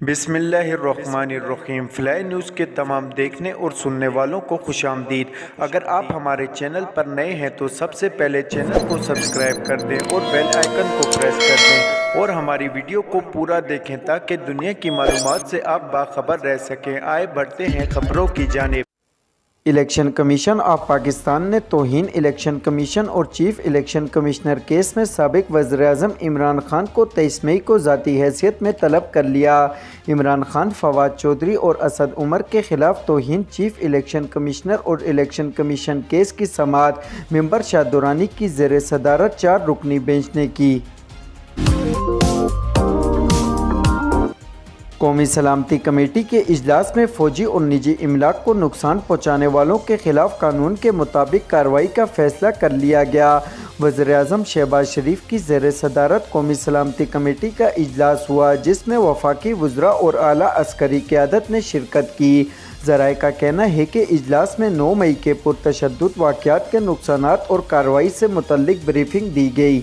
بسم اللہ الرحمن الرحیم۔ فلائی نیوز کے تمام دیکھنے اور سننے والوں کو خوش آمدید۔ اگر آپ ہمارے چینل پر نئے ہیں تو سب سے پہلے چینل کو سبسکرائب کر دیں اور بیل آئیکن کو پریس کر دیں اور ہماری ویڈیو کو پورا دیکھیں تاکہ دنیا کی معلومات سے آپ باخبر رہ سکیں۔ آئے بڑھتے ہیں خبروں کی جانب۔ الیکشن کمیشن آف پاکستان نے توہین الیکشن کمیشن اور چیف الیکشن کمشنر کیس میں سابق وزیراعظم عمران خان کو 23 مئی کو ذاتی حیثیت میں طلب کر لیا۔ عمران خان، فواد چودھری اور اسد عمر کے خلاف توہین چیف الیکشن کمشنر اور الیکشن کمیشن کیس کی سماعت ممبر شاہ درانی کی زیر صدارت 4 رکنی بینچ نے کی۔ قومی سلامتی کمیٹی کے اجلاس میں فوجی اور نجی املاک کو نقصان پہنچانے والوں کے خلاف قانون کے مطابق کارروائی کا فیصلہ کر لیا گیا۔ وزیراعظم شہباز شریف کی زیر صدارت قومی سلامتی کمیٹی کا اجلاس ہوا جس میں وفاقی وزراء اور اعلیٰ عسکری قیادت نے شرکت کی۔ ذرائع کا کہنا ہے کہ اجلاس میں 9 مئی کے پرتشدد واقعات کے نقصانات اور کارروائی سے متعلق بریفنگ دی گئی۔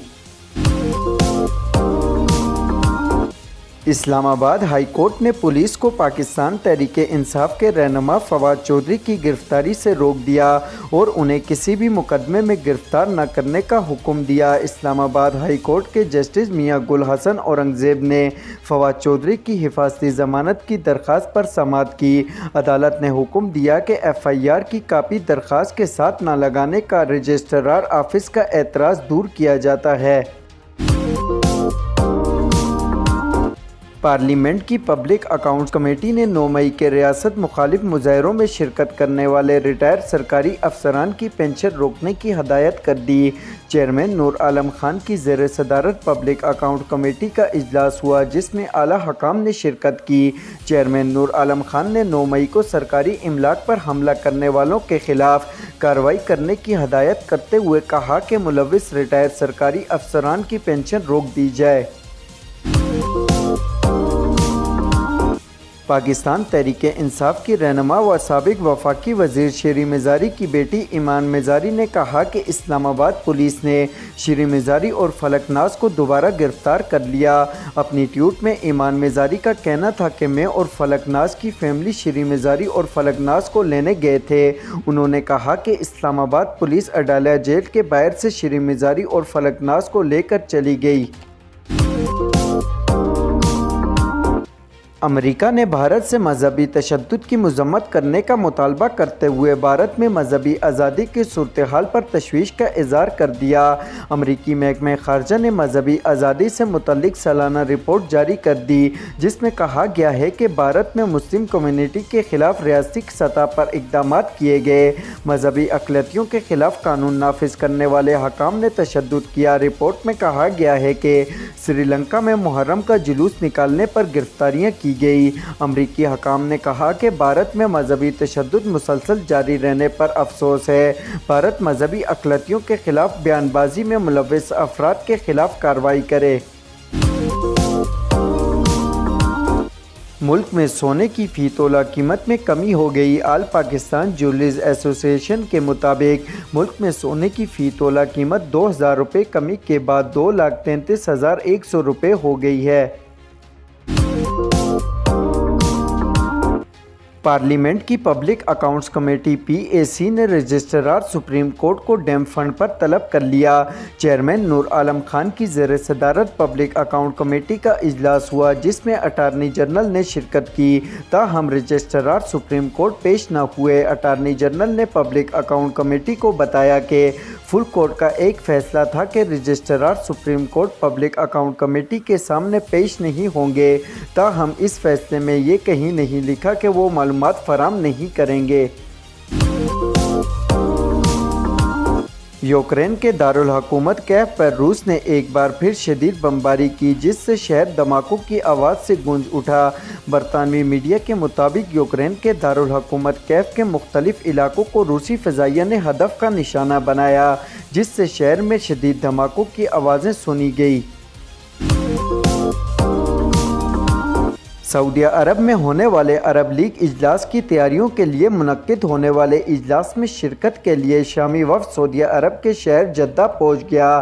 اسلام آباد ہائی کورٹ نے پولیس کو پاکستان تحریک انصاف کے رہنما فواد چودھری کی گرفتاری سے روک دیا اور انہیں کسی بھی مقدمے میں گرفتار نہ کرنے کا حکم دیا۔ اسلام آباد ہائی کورٹ کے جسٹس میاں گل حسن اورنگزیب نے فواد چودھری کی حفاظتی ضمانت کی درخواست پر سماعت کی۔ عدالت نے حکم دیا کہ FIR کی کاپی درخواست کے ساتھ نہ لگانے کا رجسٹرار آفس کا اعتراض دور کیا جاتا ہے۔ پارلیمنٹ کی پبلک اکاؤنٹس کمیٹی نے 9 مئی کے ریاست مخالف مظاہروں میں شرکت کرنے والے ریٹائر سرکاری افسران کی پنشن روکنے کی ہدایت کر دی۔ چیئرمین نور عالم خان کی زیر صدارت پبلک اکاؤنٹ کمیٹی کا اجلاس ہوا جس میں اعلیٰ حکام نے شرکت کی۔ چیئرمین نور عالم خان نے 9 مئی کو سرکاری املاک پر حملہ کرنے والوں کے خلاف کارروائی کرنے کی ہدایت کرتے ہوئے کہا کہ ملوث ریٹائر سرکاری افسران کی پنشن روک دی جائے۔ پاکستان تحریک انصاف کی رہنما و سابق وفاقی وزیر شیریں مزاری کی بیٹی ایمان مزاری نے کہا کہ اسلام آباد پولیس نے شیریں مزاری اور فلک ناز کو دوبارہ گرفتار کر لیا۔ اپنی ٹویٹ میں ایمان مزاری کا کہنا تھا کہ میں اور فلک ناز کی فیملی شیریں مزاری اور فلک ناز کو لینے گئے تھے۔ انہوں نے کہا کہ اسلام آباد پولیس اڈالہ جیل کے باہر سے شیریں مزاری اور فلک ناز کو لے کر چلی گئی۔ امریکہ نے بھارت سے مذہبی تشدد کی مذمت کرنے کا مطالبہ کرتے ہوئے بھارت میں مذہبی آزادی کی صورتحال پر تشویش کا اظہار کر دیا۔ امریکی محکمہ خارجہ نے مذہبی آزادی سے متعلق سالانہ رپورٹ جاری کر دی جس میں کہا گیا ہے کہ بھارت میں مسلم کمیونٹی کے خلاف ریاستی سطح پر اقدامات کیے گئے۔ مذہبی اقلیتوں کے خلاف قانون نافذ کرنے والے حکام نے تشدد کیا۔ رپورٹ میں کہا گیا ہے کہ سری لنکا میں محرم کا جلوس نکالنے پر گرفتاریاں کی گئی۔ امریکی حکام نے کہا کہ بھارت میں مذہبی تشدد مسلسل جاری رہنے پر افسوس ہے۔ بھارت مذہبی اقلیتوں کے خلاف بیان بازی میں ملوث افراد کے خلاف کارروائی کرے۔ ملک میں سونے کی فی تولہ قیمت میں کمی ہو گئی۔ آل پاکستان جیولرز ایسوسی ایشن کے مطابق ملک میں سونے کی فی تولہ قیمت 2000 روپے کمی کے بعد 2,33,100 روپے ہو گئی ہے۔ پارلیمنٹ کی پبلک اکاؤنٹس کمیٹی PAC نے رجسٹرار سپریم کورٹ کو ڈیم فنڈ پر طلب کر لیا۔ چیئرمین نور عالم خان کی زیر صدارت پبلک اکاؤنٹ کمیٹی کا اجلاس ہوا جس میں اٹارنی جنرل نے شرکت کی تاہم رجسٹرار سپریم کورٹ پیش نہ ہوئے۔ اٹارنی جنرل نے پبلک اکاؤنٹ کمیٹی کو بتایا کہ فل کورٹ کا ایک فیصلہ تھا کہ registrar supreme court public account committee کے سامنے پیش نہیں ہوں گے تاہم اس فیصلے میں یہ کہیں نہیں لکھا کہ وہ معلومات فراہم نہیں کریں گے۔ یوکرین کے دارالحکومت کیف پر روس نے ایک بار پھر شدید بمباری کی جس سے شہر دھماکوں کی آواز سے گونج اٹھا۔ برطانوی میڈیا کے مطابق یوکرین کے دارالحکومت کیف کے مختلف علاقوں کو روسی فضائیہ نے ہدف کا نشانہ بنایا جس سے شہر میں شدید دھماکوں کی آوازیں سنی گئی۔ سعودی عرب میں ہونے والے عرب لیگ اجلاس کی تیاریوں کے لیے منعقد ہونے والے اجلاس میں شرکت کے لیے شامی وفد سعودی عرب کے شہر جدہ پہنچ گیا۔